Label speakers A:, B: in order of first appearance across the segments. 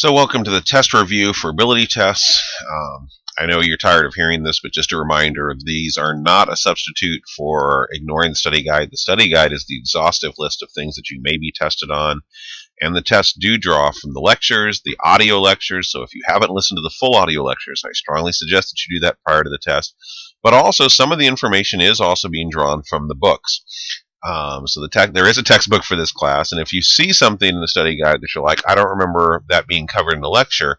A: So welcome to the test review for ability tests. I know you're tired of hearing this, but just a reminder, these are not a substitute for ignoring the study guide. The study guide is the exhaustive list of things that you may be tested on, and the tests do draw from the lectures, the audio lectures, so if you haven't listened to the full audio lectures, I strongly suggest that you do that prior to the test. But also, some of the information is also being drawn from the books. So there is a textbook for this class, and if you see something in the study guide that you're like, I don't remember that being covered in the lecture,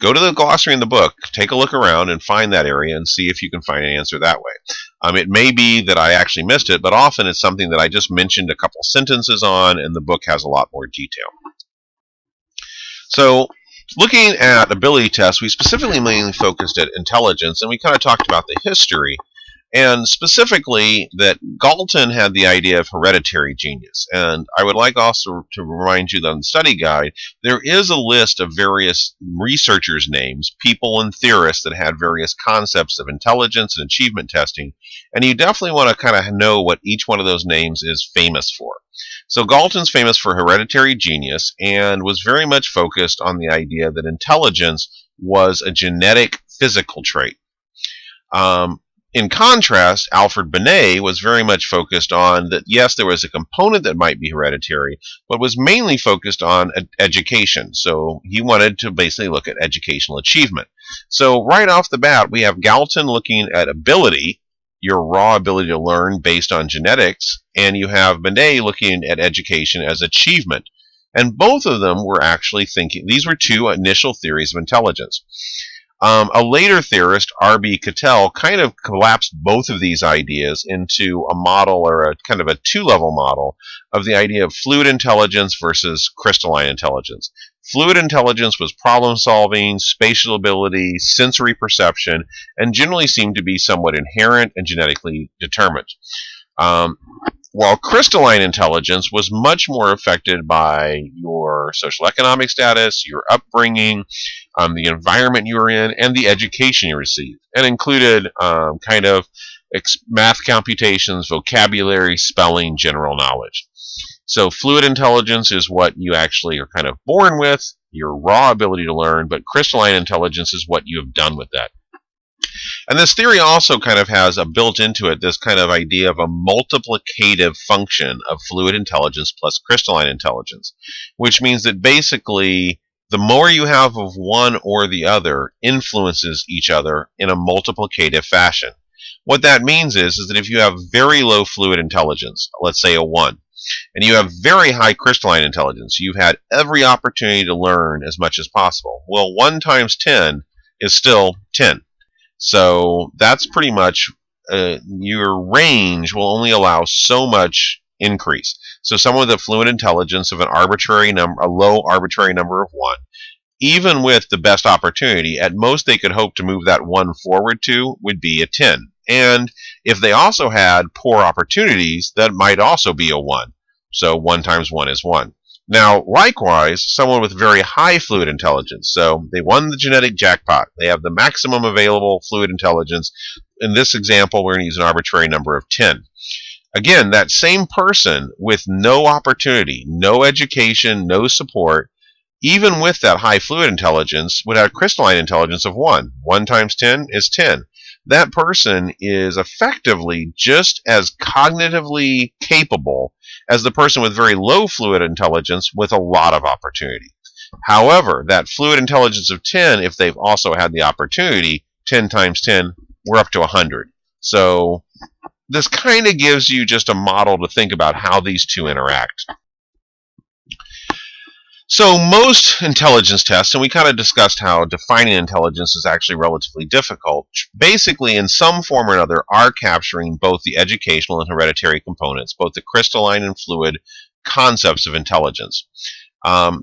A: go to the glossary in the book, take a look around, and find that area and see if you can find an answer that way. It may be that I actually missed it, but often it's something that I just mentioned a couple sentences on, and the book has a lot more detail. So looking at ability tests, we specifically mainly focused at intelligence, and we kind of talked about the history. And specifically, that Galton had the idea of hereditary genius. And I would like also to remind you that in the study guide, there is a list of various researchers' names, people and theorists that had various concepts of intelligence and achievement testing. And you definitely want to kind of know what each one of those names is famous for. So Galton's famous for hereditary genius and was very much focused on the idea that intelligence was a genetic physical trait. In contrast, Alfred Binet was very much focused on that, yes, there was a component that might be hereditary, but was mainly focused on education. So he wanted to basically look at educational achievement. So right off the bat, we have Galton looking at ability, your raw ability to learn based on genetics, and you have Binet looking at education as achievement. And both of them were actually thinking, these were two initial theories of intelligence. A later theorist, R.B. Cattell, kind of collapsed both of these ideas into a model, or a kind of a two-level model, of the idea of fluid intelligence versus crystalline intelligence. Fluid intelligence was problem-solving, spatial ability, sensory perception, and generally seemed to be somewhat inherent and genetically determined. While crystalline intelligence was much more affected by your social economic status, your upbringing, the environment you were in, and the education you received, and included kind of math computations, vocabulary, spelling, general knowledge. So fluid intelligence is what you actually are kind of born with, your raw ability to learn, but crystalline intelligence is what you have done with that. And this theory also kind of has a built into it this kind of idea of a multiplicative function of fluid intelligence plus crystalline intelligence, which means that basically the more you have of one or the other influences each other in a multiplicative fashion. What that means is that if you have very low fluid intelligence, let's say a 1, and you have very high crystalline intelligence, you've had every opportunity to learn as much as possible. Well, 1 times 10 is still 10. So that's pretty much your range will only allow so much increase. So someone with a fluid intelligence of an arbitrary number, a low arbitrary number of 1, even with the best opportunity, at most they could hope to move that 1 forward to would be a 10. And if they also had poor opportunities, that might also be a 1. So 1 times 1 is 1. Now, likewise, someone with very high fluid intelligence, so they won the genetic jackpot. They have the maximum available fluid intelligence. In this example, we're going to use an arbitrary number of 10. Again, that same person with no opportunity, no education, no support, even with that high fluid intelligence, would have crystalline intelligence of 1. 1 times 10 is 10. That person is effectively just as cognitively capable as the person with very low fluid intelligence with a lot of opportunity. However, that fluid intelligence of 10, if they've also had the opportunity, 10 times 10, we're up to 100. So this kind of gives you just a model to think about how these two interact. So most intelligence tests, and we kind of discussed how defining intelligence is actually relatively difficult, basically in some form or another are capturing both the educational and hereditary components, both the crystalline and fluid concepts of intelligence.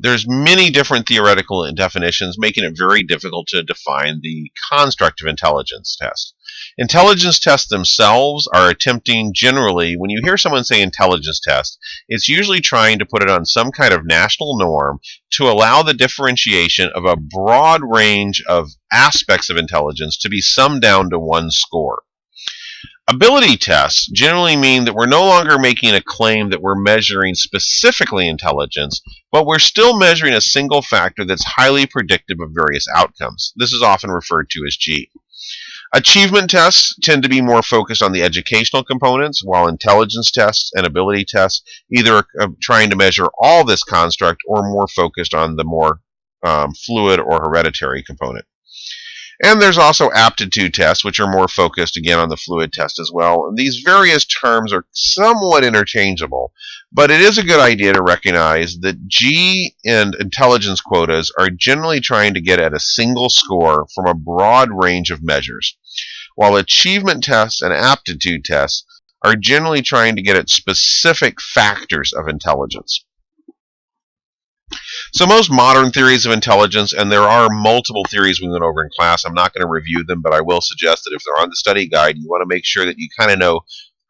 A: There's many different theoretical definitions, making it very difficult to define the construct of intelligence test. Intelligence tests themselves are attempting generally, when you hear someone say intelligence test, it's usually trying to put it on some kind of national norm to allow the differentiation of a broad range of aspects of intelligence to be summed down to one score. Ability tests generally mean that we're no longer making a claim that we're measuring specifically intelligence, but we're still measuring a single factor that's highly predictive of various outcomes. This is often referred to as G. Achievement tests tend to be more focused on the educational components, while intelligence tests and ability tests either are trying to measure all this construct or more focused on the more fluid or hereditary component. And there's also aptitude tests, which are more focused, again, on the fluid test as well. And these various terms are somewhat interchangeable, but it is a good idea to recognize that G and intelligence quotas are generally trying to get at a single score from a broad range of measures, while achievement tests and aptitude tests are generally trying to get at specific factors of intelligence. So most modern theories of intelligence, and there are multiple theories we went over in class, I'm not going to review them, but I will suggest that if they're on the study guide, you want to make sure that you kind of know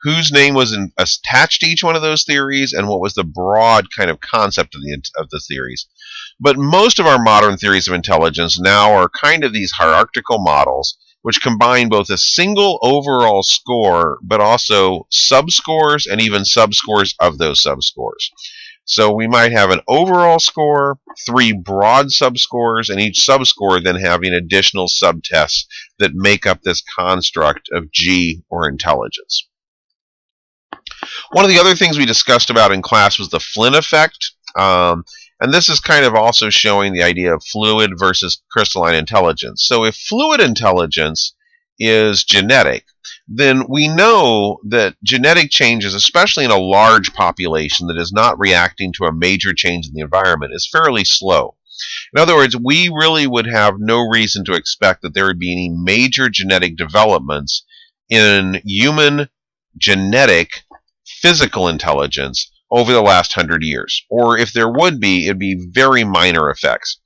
A: whose name was attached to each one of those theories and what was the broad kind of concept of the theories. But most of our modern theories of intelligence now are kind of these hierarchical models which combine both a single overall score but also subscores and even subscores of those subscores. So we might have an overall score, 3 broad subscores, and each subscore then having additional subtests that make up this construct of G or intelligence. One of the other things we discussed about in class was the Flynn effect. And this is kind of also showing the idea of fluid versus crystalline intelligence. So if fluid intelligence is genetic, then we know that genetic changes, especially in a large population that is not reacting to a major change in the environment, is fairly slow. In other words, we really would have no reason to expect that there would be any major genetic developments in human genetic physical intelligence over the last 100 years. Or if there would be, it'd be very minor effects.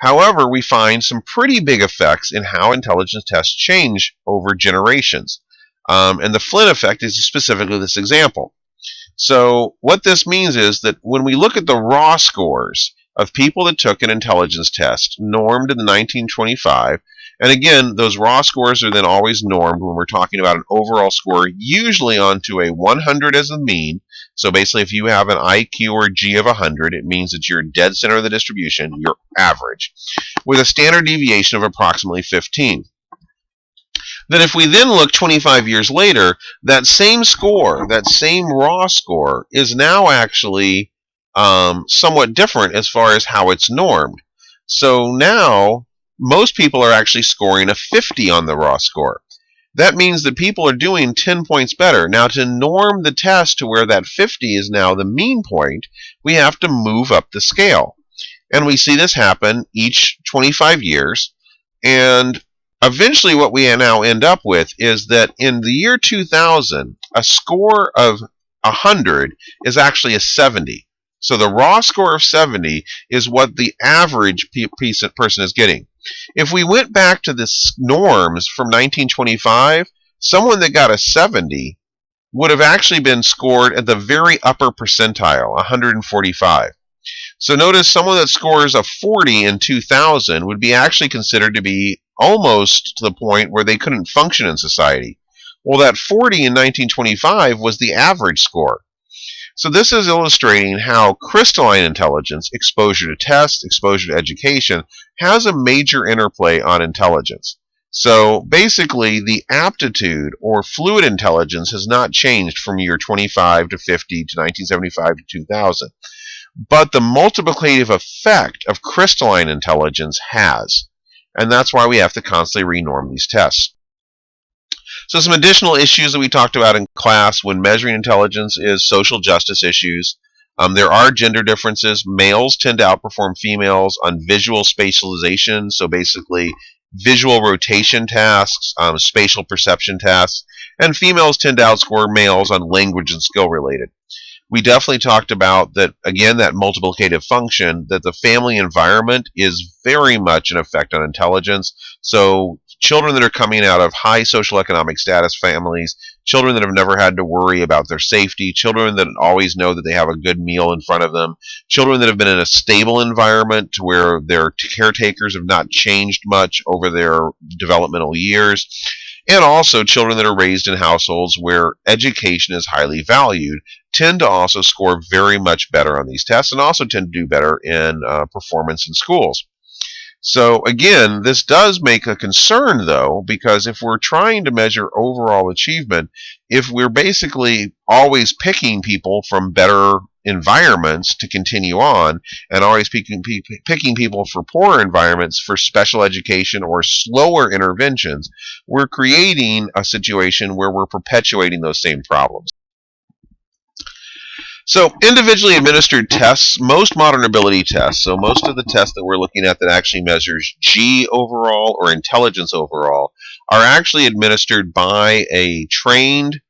A: However, we find some pretty big effects in how intelligence tests change over generations. And the Flynn effect is specifically this example. So what this means is that when we look at the raw scores of people that took an intelligence test, normed in 1925, and again, those raw scores are then always normed when we're talking about an overall score, usually onto a 100 as the mean. So basically, if you have an IQ or G of 100, it means that you're dead center of the distribution, you're average, with a standard deviation of approximately 15. Then if we then look 25 years later, that same score, that same raw score, is now actually somewhat different as far as how it's normed. So now, most people are actually scoring a 50 on the raw score. That means that people are doing 10 points better. Now, to norm the test to where that 50 is now the mean point, we have to move up the scale. And we see this happen each 25 years. And eventually what we now end up with is that in the year 2000, a score of 100 is actually a 70. So the raw score of 70 is what the average person is getting. If we went back to the norms from 1925, someone that got a 70 would have actually been scored at the very upper percentile, 145. So notice someone that scores a 40 in 2000 would be actually considered to be almost to the point where they couldn't function in society. Well, that 40 in 1925 was the average score. So this is illustrating how crystalline intelligence, exposure to tests, exposure to education, has a major interplay on intelligence. So basically, the aptitude or fluid intelligence has not changed from year 25 to 50 to 1975 to 2000. But the multiplicative effect of crystalline intelligence has. And that's why we have to constantly renorm these tests. So some additional issues that we talked about in class when measuring intelligence is social justice issues. There are gender differences. Males tend to outperform females on visual spatialization, so basically visual rotation tasks, spatial perception tasks, and females tend to outscore males on language and skill related. We definitely talked about that, again, that multiplicative function, that the family environment is very much an effect on intelligence. So children that are coming out of high social economic status families, children that have never had to worry about their safety, children that always know that they have a good meal in front of them, children that have been in a stable environment where their caretakers have not changed much over their developmental years, And also, children that are raised in households where education is highly valued tend to also score very much better on these tests and also tend to do better in performance in schools. So again, this does make a concern though, because if we're trying to measure overall achievement, if we're basically always picking people from better environments to continue on and always picking people for poorer environments for special education or slower interventions, we're creating a situation where we're perpetuating those same problems. So individually administered tests, most modern ability tests, so most of the tests that we're looking at that actually measures G overall or intelligence overall, are actually administered by a trained,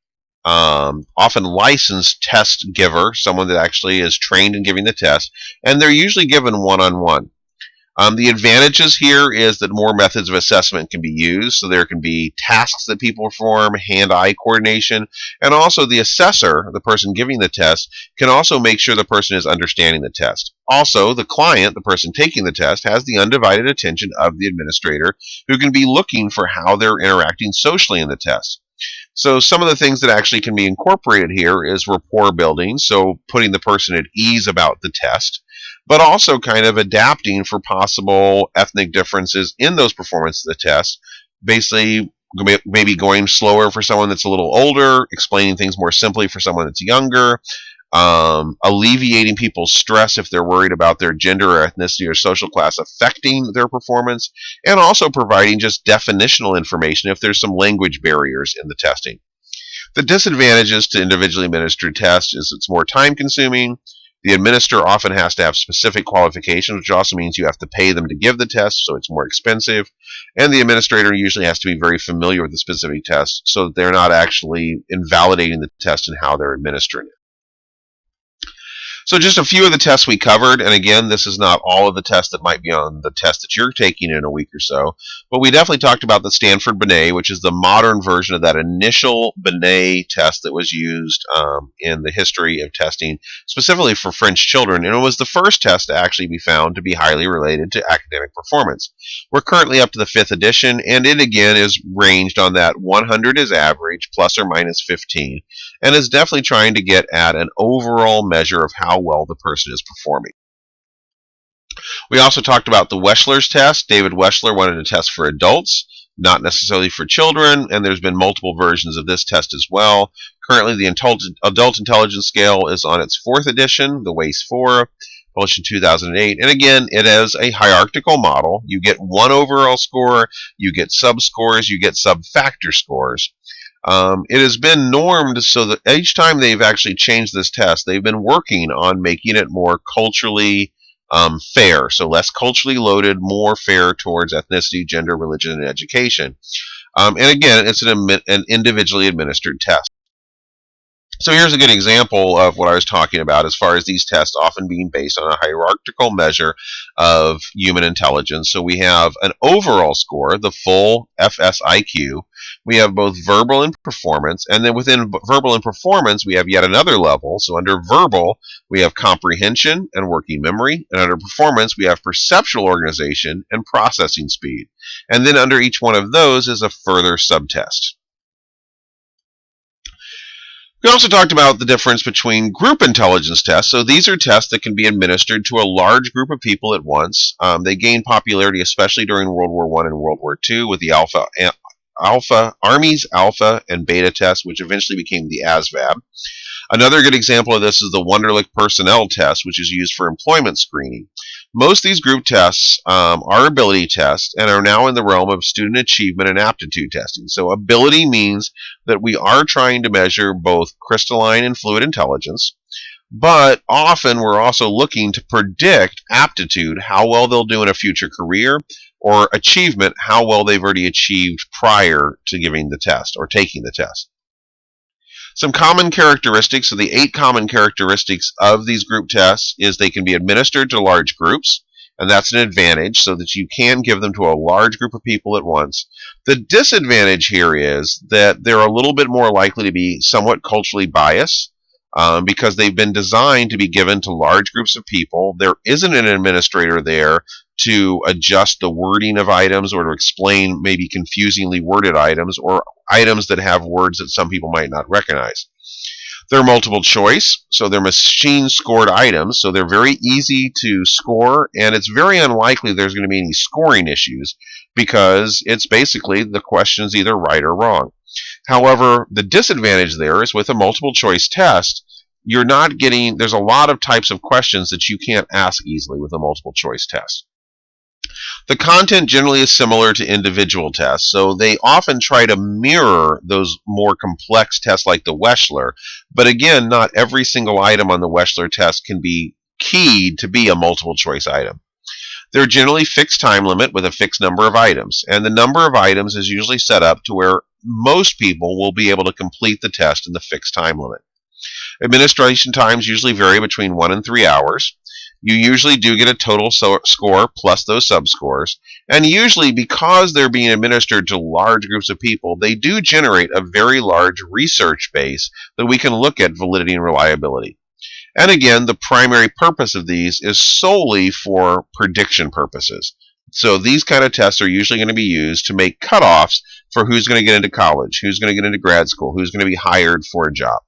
A: often licensed test giver, someone that actually is trained in giving the test, and they're usually given one-on-one. The advantages here is that more methods of assessment can be used, so there can be tasks that people perform, hand-eye coordination, and also the assessor, the person giving the test, can also make sure the person is understanding the test. Also, the client, the person taking the test, has the undivided attention of the administrator, who can be looking for how they're interacting socially in the test. So some of the things that actually can be incorporated here is rapport building, so putting the person at ease about the test, but also kind of adapting for possible ethnic differences in those performances of the test. Basically, maybe going slower for someone that's a little older, explaining things more simply for someone that's younger, alleviating people's stress if they're worried about their gender or ethnicity or social class affecting their performance, and also providing just definitional information if there's some language barriers in the testing. The disadvantages to individually administered tests is it's more time consuming. The administrator often has to have specific qualifications, which also means you have to pay them to give the test, so it's more expensive. And the administrator usually has to be very familiar with the specific test so that they're not actually invalidating the test and how they're administering it. So just a few of the tests we covered, and again, this is not all of the tests that might be on the test that you're taking in a week or so, but we definitely talked about the Stanford Binet, which is the modern version of that initial Binet test that was used in the history of testing, specifically for French children, and it was the first test to actually be found to be highly related to academic performance. We're currently up to the 5th edition, and it again is ranged on that 100 is average, plus or minus 15, and is definitely trying to get at an overall measure of how well the person is performing. We also talked about the Wechsler's test. David Wechsler wanted to test for adults, not necessarily for children, and there's been multiple versions of this test as well. Currently, the Adult Intelligence Scale is on its 4th edition, the WAIS-4, published in 2008. And again, it is a hierarchical model. You get one overall score, you get sub-scores, you get sub-factor scores. It has been normed so that each time they've actually changed this test, they've been working on making it more culturally fair, so less culturally loaded, more fair towards ethnicity, gender, religion, and education. And again, it's an individually administered test. So here's a good example of what I was talking about as far as these tests often being based on a hierarchical measure of human intelligence. So we have an overall score, the full FSIQ. We have both verbal and performance, and then within verbal and performance, we have yet another level. So under verbal, we have comprehension and working memory, and under performance, we have perceptual organization and processing speed. And then under each one of those is a further subtest. We also talked about the difference between group intelligence tests. So these are tests that can be administered to a large group of people at once. They gained popularity especially during World War I and World War II with the Army's Alpha and Beta test, which eventually became the ASVAB. Another good example of this is the Wonderlic Personnel test, which is used for employment screening. Most of these group tests are ability tests and are now in the realm of student achievement and aptitude testing. So ability means that we are trying to measure both crystalline and fluid intelligence, but often we're also looking to predict aptitude, how well they'll do in a future career, or achievement, how well they've already achieved prior to giving the test or taking the test. Some common characteristics, so the 8 common characteristics of these group tests is they can be administered to large groups, and that's an advantage so that you can give them to a large group of people at once. The disadvantage here is that they're a little bit more likely to be somewhat culturally biased because they've been designed to be given to large groups of people. There isn't an administrator there to adjust the wording of items or to explain maybe confusingly worded items or items that have words that some people might not recognize. They're multiple choice, so they're machine scored items, so they're very easy to score, and it's very unlikely there's going to be any scoring issues because it's basically the question's either right or wrong. However, the disadvantage there is with a multiple choice test, you're not getting, there's a lot of types of questions that you can't ask easily with a multiple choice test. The content generally is similar to individual tests, so they often try to mirror those more complex tests like the Wechsler, but again, not every single item on the Wechsler test can be keyed to be a multiple choice item. They're generally fixed time limit with a fixed number of items, and the number of items is usually set up to where most people will be able to complete the test in the fixed time limit. Administration times usually vary between 1 and 3 hours. You usually do get a total score plus those subscores, and usually because they're being administered to large groups of people, they do generate a very large research base that we can look at validity and reliability. And again, the primary purpose of these is solely for prediction purposes. So these kind of tests are usually going to be used to make cutoffs for who's going to get into college, who's going to get into grad school, who's going to be hired for a job.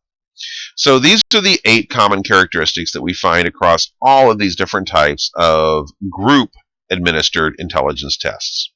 A: So these are the 8 common characteristics that we find across all of these different types of group administered intelligence tests.